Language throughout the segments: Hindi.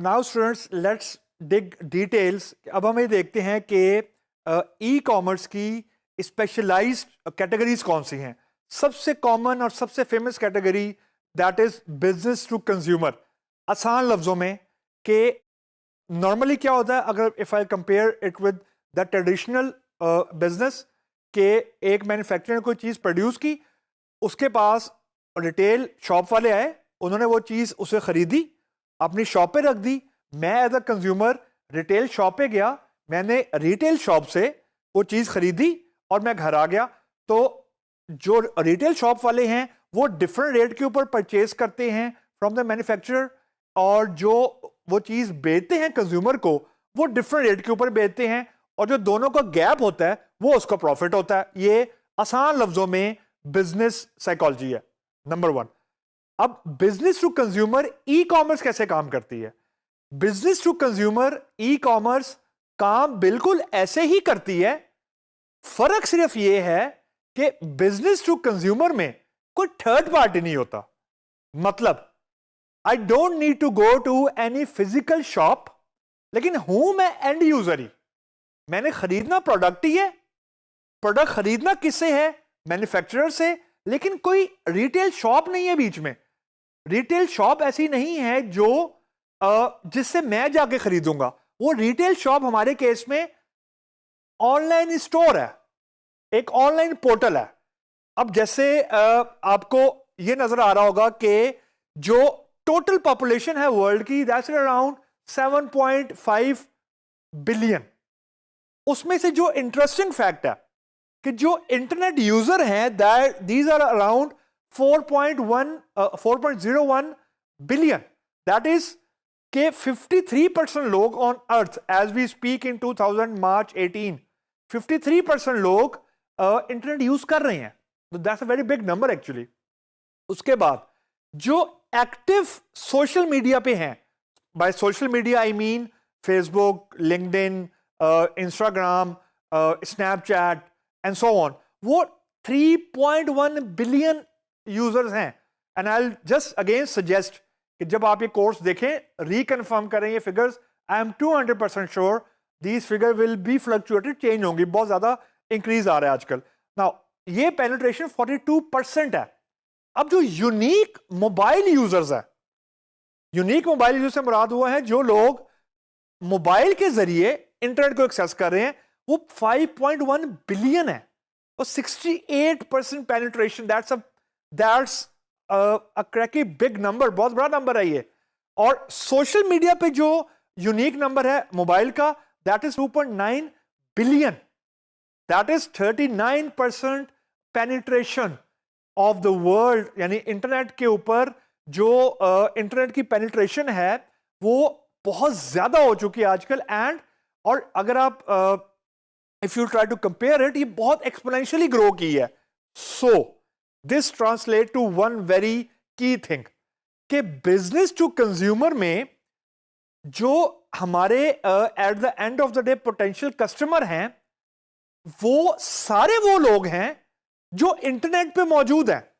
तो now students let's dig details. अब हम ये देखते हैं कि ई कॉमर्स की स्पेशलाइज्ड कैटेगरीज कौन सी हैं। सबसे कॉमन और सबसे famous category that is business to consumer. आसान लफ्जों में कि नॉर्मली क्या होता है, अगर if I compare it with the traditional business, के एक मैन्युफैक्चरर ने कोई चीज़ प्रोड्यूस की, उसके पास रिटेल शॉप वाले आए, उन्होंने वो चीज़ उसे खरीदी, अपनी शॉप पे रख दी। मैं as a consumer retail shop पे गया, मैंने रिटेल शॉप से वो चीज़ खरीदी और मैं घर आ गया। तो जो रिटेल शॉप वाले हैं वो डिफरेंट रेट के ऊपर परचेज करते हैं फ्रॉम द मैन्युफैक्चरर, और जो वो चीज़ बेचते हैं कंज्यूमर को वो डिफरेंट रेट के ऊपर बेचते हैं, और जो दोनों का गैप होता है वो उसका प्रॉफिट होता है। ये आसान लफ्जों में बिजनेस साइकोलॉजी है नंबर वन। अब business to consumer e commerce कैसे काम करती है? Business to consumer e commerce काम बिल्कुल ऐसे ही करती है, फर्क सिर्फ ये है कि बिजनेस टू कंज्यूमर में कोई थर्ड पार्टी नहीं होता। मतलब I don't need to go to any physical shop, लेकिन हूं मैं एंड यूजर ही। मैंने खरीदना प्रोडक्ट ही है, प्रोडक्ट खरीदना किससे है? मैन्युफैक्चरर से, लेकिन कोई रिटेल शॉप नहीं है बीच में। रिटेल शॉप ऐसी नहीं है जो जिससे मैं जाके खरीदूंगा। वो रिटेल शॉप हमारे केस में ऑनलाइन स्टोर है, एक ऑनलाइन पोर्टल है। अब जैसे आपको ये नजर आ रहा होगा कि जो टोटल पॉपुलेशन है वर्ल्ड की, दैट्स अराउंड 7.5 बिलियन। उसमें से जो इंटरेस्टिंग फैक्ट है कि जो इंटरनेट यूजर हैं that these are around 4.01 billion. That is के 53% लोग on earth as we speak in 2000 March 18, 53% लोग इंटरनेट यूज कर रहे हैं। That's a very big number actually. उसके बाद जो एक्टिव सोशल मीडिया पे हैं, by social media I mean Facebook, LinkedIn, Instagram, Snapchat and so on, वो 3.1 बिलियन यूजर्स हैं। And I just again suggest कि जब आप ये कोर्स देखें, रिकन्फर्म करें ये figures. I am 200% sure these figure will be fluctuated, change होंगी, बहुत ज्यादा इंक्रीज आ रहा है आजकल। नाउ ये पेनिट्रेशन 42% है। अब जो यूनिक मोबाइल यूजर्स है, यूनिक मोबाइल यूजर से मुराद हुआ है जो लोग मोबाइल के जरिए इंटरनेट को एक्सेस कर रहे हैं, वो 5.1 बिलियन है और 68% penetration. That's a cracky big number, बहुत बड़ा नंबर है ये। और सोशल मीडिया पे जो यूनिक नंबर है मोबाइल का, that is 2.9 billion. That is 39% penetration of the world. यानी इंटरनेट के ऊपर जो इंटरनेट की पेनिट्रेशन है वो बहुत ज्यादा हो चुकी है आजकल। एंड और अगर आप if you try to compare it, ये बहुत एक्सपोनेंशियली ग्रो की है। So this translate to one very key thing कि बिजनेस टू कंज्यूमर में जो हमारे at the end of the day potential customer हैं, वो सारे वो लोग हैं जो इंटरनेट पे मौजूद हैं,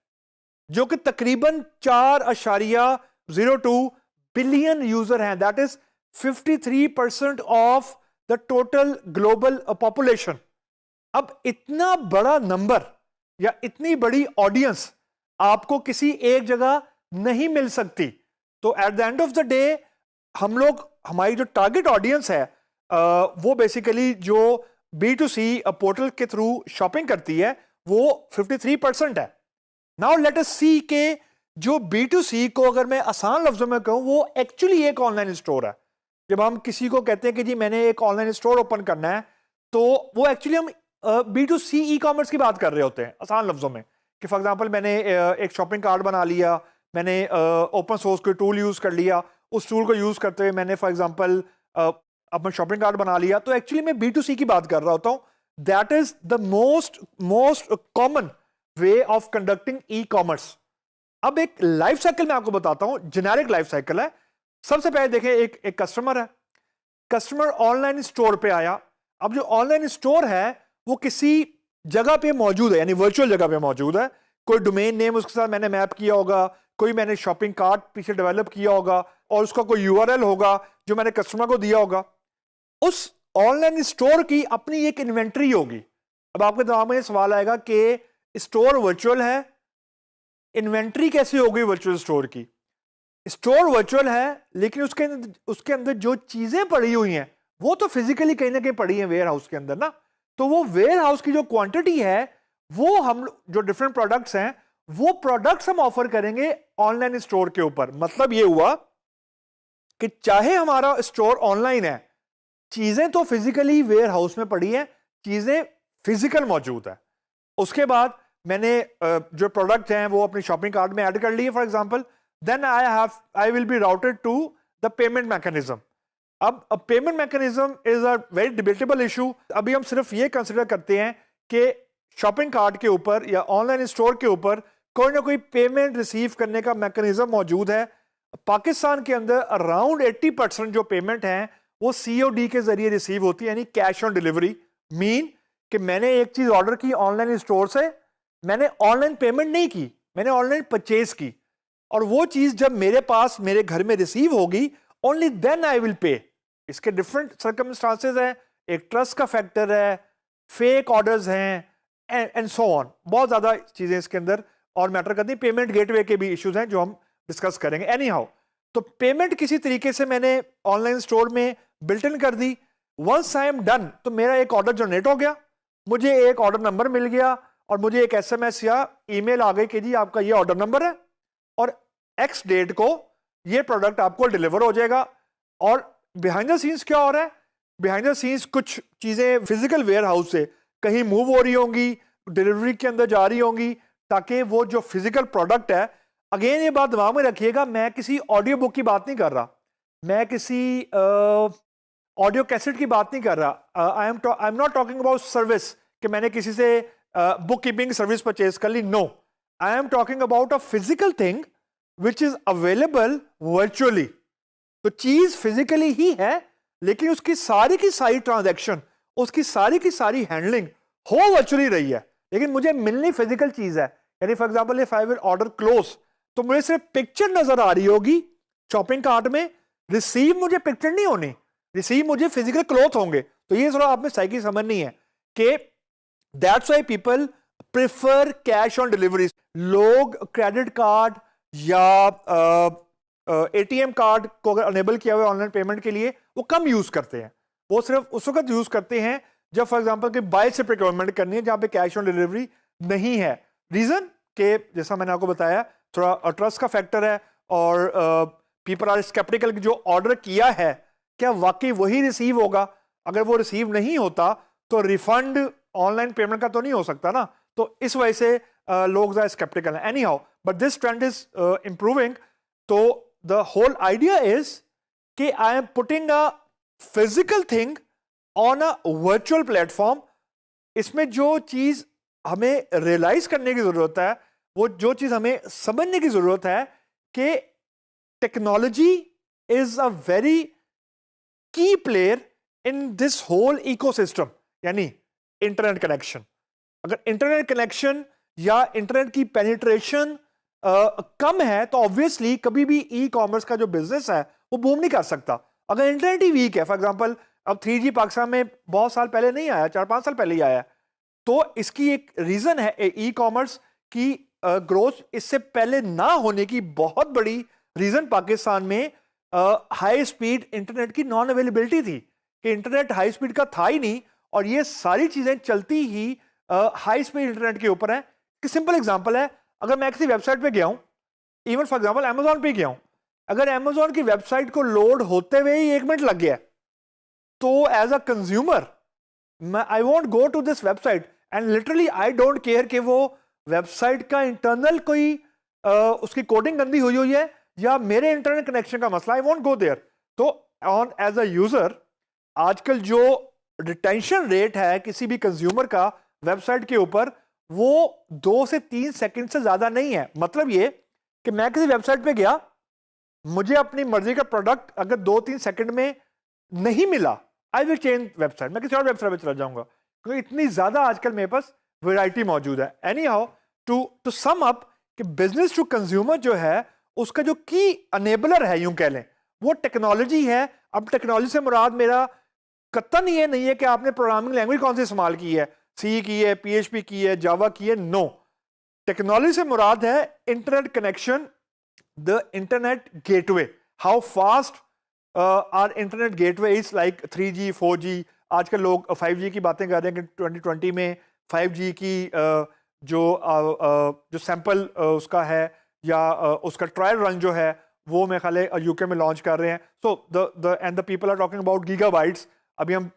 जो कि तकरीबन 4.02 बिलियन यूजर हैं। That is 53% of the total global population. अब इतना बड़ा नंबर या इतनी बड़ी ऑडियंस आपको किसी एक जगह नहीं मिल सकती। तो eight the end of the day हम लोग, हमारी जो टारगेट ऑडियंस है वो बेसिकली जो B2C पोर्टल के थ्रू शॉपिंग करती है वो 53% है। नाउ लेट अस सी के जो B2C को अगर मैं आसान लफ्जों में कहूं, वो एक्चुअली एक ऑनलाइन स्टोर है। जब हम किसी को कहते हैं कि जी मैंने एक ऑनलाइन स्टोर ओपन करना है, तो वो एक्चुअली हम B2C ई कॉमर्स की बात कर रहे होते हैं आसान लफ्जों में। कि फॉर एग्जांपल मैंने एक शॉपिंग कार्ट बना लिया, मैंने ओपन सोर्स कोई टूल यूज कर लिया, उस टूल को यूज करते हुए मैंने फॉर एग्जांपल अपना शॉपिंग कार्ट बना लिया, तो एक्चुअली मैं B2C की बात कर रहा होता हूं। That is the most common way of conducting e commerce. अब एक लाइफ साइकिल मैं आपको बताता हूं, जेनेरिक लाइफ साइकिल है। सबसे पहले देखें, एक कस्टमर है, कस्टमर ऑनलाइन स्टोर पे आया। अब जो ऑनलाइन स्टोर है वो किसी जगह पे मौजूद है, यानी वर्चुअल जगह पे मौजूद है। कोई डोमेन नेम उसके साथ मैंने मैप किया होगा, कोई मैंने शॉपिंग कार्ट पीछे डेवलप किया होगा, और उसका कोई यूआरएल होगा जो मैंने कस्टमर को दिया होगा। उस ऑनलाइन स्टोर की अपनी एक इन्वेंट्री होगी। अब आपके दिमाग में सवाल आएगा कि स्टोर वर्चुअल है, इन्वेंट्री कैसे होगी वर्चुअल स्टोर की? स्टोर वर्चुअल है लेकिन उसके अंदर जो चीजें पड़ी हुई हैं वो तो फिजिकली कहीं ना कहीं पड़ी है वेयर हाउस के अंदर ना। तो वो वेयर हाउस की जो क्वांटिटी है वो हम जो डिफरेंट प्रोडक्ट्स हैं वो प्रोडक्ट्स हम ऑफर करेंगे ऑनलाइन स्टोर के ऊपर। मतलब ये हुआ कि चाहे हमारा स्टोर ऑनलाइन है, चीजें तो फिजिकली वेयर हाउस में पड़ी हैं, चीजें फिजिकल मौजूद है। उसके बाद मैंने जो प्रोडक्ट हैं वो अपनी शॉपिंग कार्ट में ऐड कर लिए for example, then I will be routed to the payment mechanism. अब payment mechanism is a very debatable issue. अभी हम सिर्फ ये कंसिडर करते हैं कि शॉपिंग कार्ट के ऊपर या ऑनलाइन स्टोर के ऊपर कोई ना कोई पेमेंट रिसीव करने का मैकेनिज्म मौजूद है। पाकिस्तान के अंदर अराउंड 80% जो पेमेंट है वो COD के जरिए रिसीव होती है, यानी कैश ऑन डिलीवरी। मीन कि मैंने एक चीज ऑर्डर की ऑनलाइन स्टोर से, मैंने ऑनलाइन पेमेंट नहीं की, मैंने ऑनलाइन परचेज की, और वो चीज जब मेरे पास मेरे घर में रिसीव होगी only then I will pay. इसके डिफरेंट सर्कमस्टांसेस हैं, एक ट्रस्ट का फैक्टर है, फेक ऑर्डर्स हैं एंड सो ऑन, बहुत ज्यादा चीजें इसके अंदर और मैटर करती हैं। पेमेंट गेटवे के भी इश्यूज हैं जो हम डिस्कस करेंगे। एनी हाउ, तो पेमेंट किसी तरीके से मैंने ऑनलाइन स्टोर में बिल्ट इन कर दी। वंस आई एम डन तो मेरा एक ऑर्डर जनरेट हो गया, मुझे एक ऑर्डर नंबर मिल गया और मुझे एक SMS या ईमेल आ गई कि जी आपका ये ऑर्डर नंबर है और X डेट को ये प्रोडक्ट आपको डिलीवर हो जाएगा। और बिहाइंड द सीन्स क्या हो रहा है? बिहाइंड द सीन्स कुछ चीजें फिजिकल वेयर हाउस से कहीं मूव हो रही होंगी, डिलीवरी के अंदर जा रही होंगी, ताकि वो जो फिजिकल प्रोडक्ट है, अगेन ये बात दिमाग में रखिएगा, मैं किसी ऑडियो बुक की बात नहीं कर रहा, मैं किसी ऑडियो कैसेट की बात नहीं कर रहा। I am not talking about service कि मैंने किसी से बुक कीपिंग सर्विस परचेज कर ली। No, I am talking about a physical thing which is available virtually. तो चीज फिजिकली ही है लेकिन उसकी सारी ट्रांजैक्शन, उसकी सारी हैंडलिंग हो वर्चुअली रही है, लेकिन मुझे मिलनी फिजिकल चीज है। यानी for example if I will order clothes तो मुझे सिर्फ पिक्चर नजर आ रही होगी शॉपिंग कार्ट में, रिसीव मुझे पिक्चर नहीं होनी, रिसीव मुझे फिजिकल क्लोथ होंगे। तो ये थोड़ा आप में साइकी समझनी है कि that's why people prefer cash on delivery. लोग क्रेडिट कार्ड या ATM कार्ड को अगर अनेबल किया हुआ ऑनलाइन पेमेंट के लिए वो कम यूज करते हैं, वो सिर्फ उस वक्त यूज करते हैं जब फॉर एग्जांपल कि बाय से प्रोक्योरमेंट करनी है जहां पे कैश ऑन डिलीवरी नहीं है। रीजन के जैसा मैंने आपको बताया, थोड़ा ट्रस्ट का फैक्टर है और पीपल आर स्केप्टिकल कि जो ऑर्डर किया है क्या वाकई वही रिसीव होगा। अगर वो रिसीव नहीं होता तो रिफंड ऑनलाइन पेमेंट का तो नहीं हो सकता ना, तो इस वजह से लोग ज़्यादा स्केप्टिकल हैं। Any how, but this trend is improving. तो द होल आइडिया इज कि I am putting a physical thing on a virtual platform. इसमें जो चीज हमें रियलाइज करने की जरूरत है, वो जो चीज हमें समझने की जरूरत है कि technology is a very key player in this whole ecosystem, यानी इंटरनेट कनेक्शन। अगर इंटरनेट कनेक्शन या इंटरनेट की पेनिट्रेशन कम है तो ऑब्वियसली कभी भी ई कॉमर्स का जो बिजनेस है वो बूम नहीं कर सकता। अगर इंटरनेट ही वीक है, फॉर एग्जांपल अब 3G पाकिस्तान में बहुत साल पहले नहीं आया, 4-5 साल पहले ही आया, तो इसकी एक रीजन है ई कॉमर्स की ग्रोथ इससे पहले ना होने की बहुत बड़ी रीजन पाकिस्तान में हाई स्पीड इंटरनेट की नॉन अवेलेबिलिटी थी, कि इंटरनेट हाई स्पीड का था ही नहीं और ये सारी चीजें चलती ही हाई स्पीड इंटरनेट के ऊपर है। कि सिंपल एग्जांपल है, अगर मैं किसी वेबसाइट पे गया हूं, इवन फॉर एग्जांपल अमेजोन पे गया हूं, अगर अमेजोन की वेबसाइट को लोड होते हुए ही 1 मिनट लग गया तो as a consumer I want go to this website and literally I don't care कि वो वेबसाइट का इंटरनल कोई उसकी कोडिंग गंदी हुई है या मेरे इंटरनेट कनेक्शन का मसला, आई वॉन्ट गो देयर। तो ऑन एज अ यूजर आजकल जो रिटेंशन रेट है किसी भी कंज्यूमर का वेबसाइट के ऊपर वो 2 से 3 सेकंड से ज्यादा नहीं है। मतलब ये कि मैं किसी वेबसाइट पे गया, मुझे अपनी मर्जी का प्रोडक्ट अगर 2-3 सेकंड में नहीं मिला, आई विल चेंज वेबसाइट, मैं किसी और वेबसाइट पे चला जाऊंगा, क्योंकि इतनी ज्यादा आजकल मेरे पास वैरायटी मौजूद है। Anyhow, to sum up कि बिजनेस टू कंज्यूमर जो है उसका जो की अनेबलर है यूं कह लें, वो टेक्नोलॉजी है। अब टेक्नोलॉजी से मुराद मेरा कतन ये नहीं है कि आपने प्रोग्रामिंग लैंग्वेज कौन सी इस्तेमाल की है, सी की है, पीएचपी की है, जावा की है, नो। टेक्नोलॉजी से मुराद है internet connection, the internet gateway, how fast are internet gateway is like 3G 4G। आजकल लोग 5G की बातें कर रहे हैं कि 2020 में 5G की जो सैंपल उसका है या उसका ट्रायल रन जो है वो मेरे ख्याल है यूके में लॉन्च कर रहे हैं। So the end the people are talking about gigabytes. अभी हम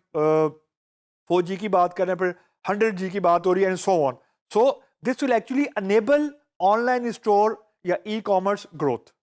4G की बात कर रहे हैं, फिर 100G की बात हो रही है and so on. So this will actually enable online store या ई कॉमर्स ग्रोथ।